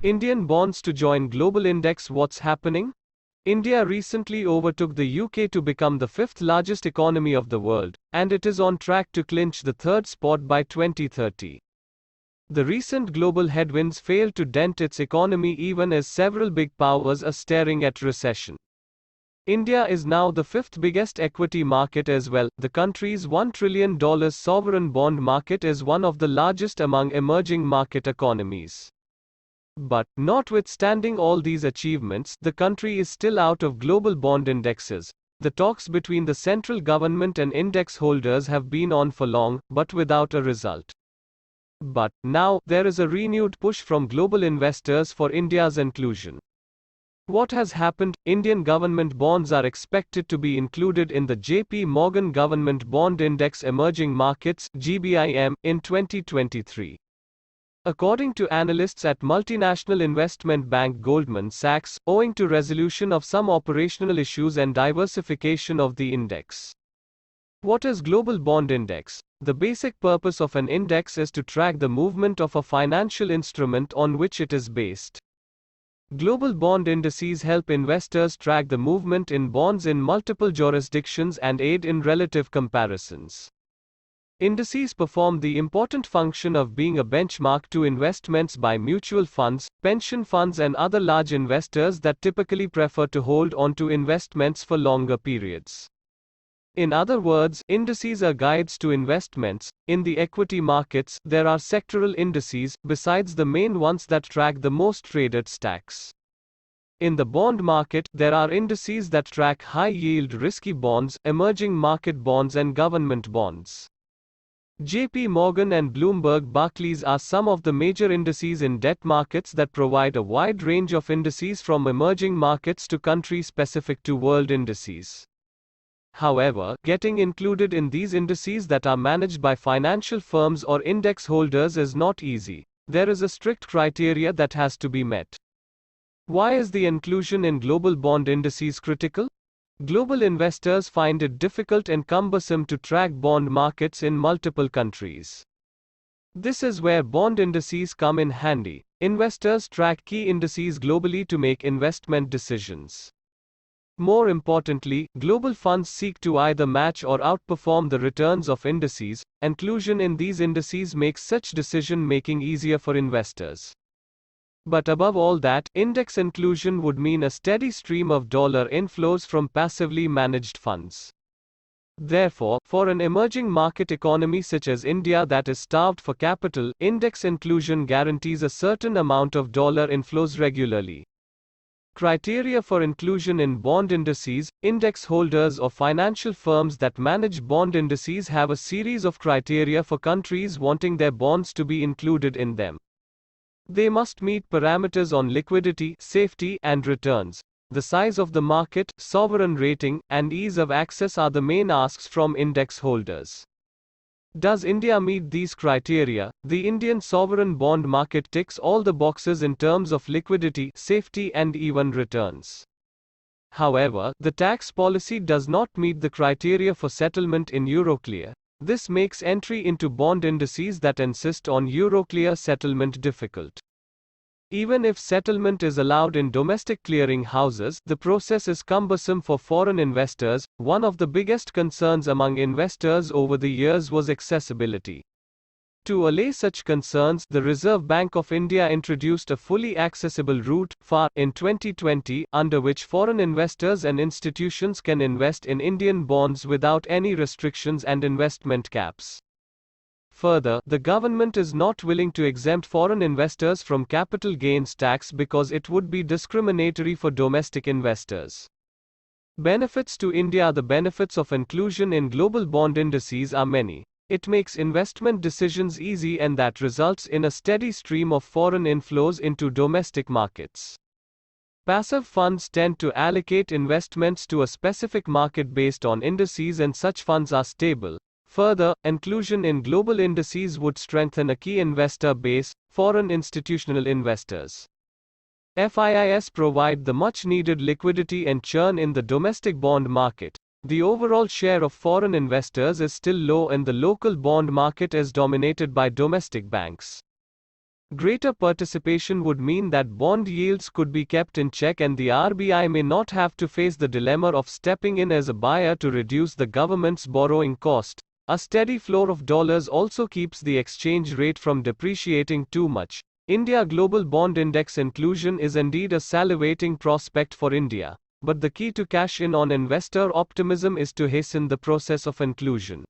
Indian bonds to join global index. What's happening? India recently overtook the UK to become the fifth largest economy of the world, and it is on track to clinch the third spot by 2030. The recent global headwinds failed to dent its economy even as several big powers are staring at recession. India is now the fifth biggest equity market as well. The country's $1 trillion sovereign bond market is one of the largest among emerging market economies. But, notwithstanding all these achievements, the country is still out of global bond indexes. The talks between the central government and index holders have been on for long, but without a result. But, now, there is a renewed push from global investors for India's inclusion. What has happened? Indian government bonds are expected to be included in the JP Morgan Government Bond Index Emerging Markets (GBIM) in 2023. According to analysts at multinational investment bank Goldman Sachs, owing to resolution of some operational issues and diversification of the index. What is Global Bond Index? The basic purpose of an index is to track the movement of a financial instrument on which it is based. Global bond indices help investors track the movement in bonds in multiple jurisdictions and aid in relative comparisons. Indices perform the important function of being a benchmark to investments by mutual funds, pension funds and other large investors that typically prefer to hold on to investments for longer periods. In other words, indices are guides to investments. In the equity markets, there are sectoral indices, besides the main ones that track the most traded stocks. In the bond market, there are indices that track high-yield risky bonds, emerging market bonds and government bonds. JP Morgan and Bloomberg Barclays are some of the major indices in debt markets that provide a wide range of indices from emerging markets to country-specific to world indices. However, getting included in these indices that are managed by financial firms or index holders is not easy. There is a strict criteria that has to be met. Why is the inclusion in global bond indices critical? Global investors find it difficult and cumbersome to track bond markets in multiple countries. This is where bond indices come in handy. Investors track key indices globally to make investment decisions. More importantly, global funds seek to either match or outperform the returns of indices. Inclusion in these indices makes such decision-making easier for investors. But above all that, index inclusion would mean a steady stream of dollar inflows from passively managed funds. Therefore, for an emerging market economy such as India that is starved for capital, index inclusion guarantees a certain amount of dollar inflows regularly. Criteria for inclusion in bond indices. Index holders or financial firms that manage bond indices have a series of criteria for countries wanting their bonds to be included in them. They must meet parameters on liquidity, safety, and returns. The size of the market, sovereign rating, and ease of access are the main asks from index holders. Does India meet these criteria? The Indian sovereign bond market ticks all the boxes in terms of liquidity, safety, and even returns. However, the tax policy does not meet the criteria for settlement in Euroclear. This makes entry into bond indices that insist on Euroclear settlement difficult. Even if settlement is allowed in domestic clearing houses, the process is cumbersome for foreign investors. One of the biggest concerns among investors over the years was accessibility. To allay such concerns, the Reserve Bank of India introduced a fully accessible route, FAR, in 2020, under which foreign investors and institutions can invest in Indian bonds without any restrictions and investment caps. Further, the government is not willing to exempt foreign investors from capital gains tax because it would be discriminatory for domestic investors. Benefits to India. The benefits of inclusion in global bond indices are many. It makes investment decisions easy and that results in a steady stream of foreign inflows into domestic markets. Passive funds tend to allocate investments to a specific market based on indices and such funds are stable. Further, inclusion in global indices would strengthen a key investor base, foreign institutional investors. FIIs provide the much-needed liquidity and churn in the domestic bond market. The overall share of foreign investors is still low and the local bond market is dominated by domestic banks. Greater participation would mean that bond yields could be kept in check and the RBI may not have to face the dilemma of stepping in as a buyer to reduce the government's borrowing cost. A steady flow of dollars also keeps the exchange rate from depreciating too much. India Global Bond Index inclusion is indeed a salivating prospect for India. But the key to cash in on investor optimism is to hasten the process of inclusion.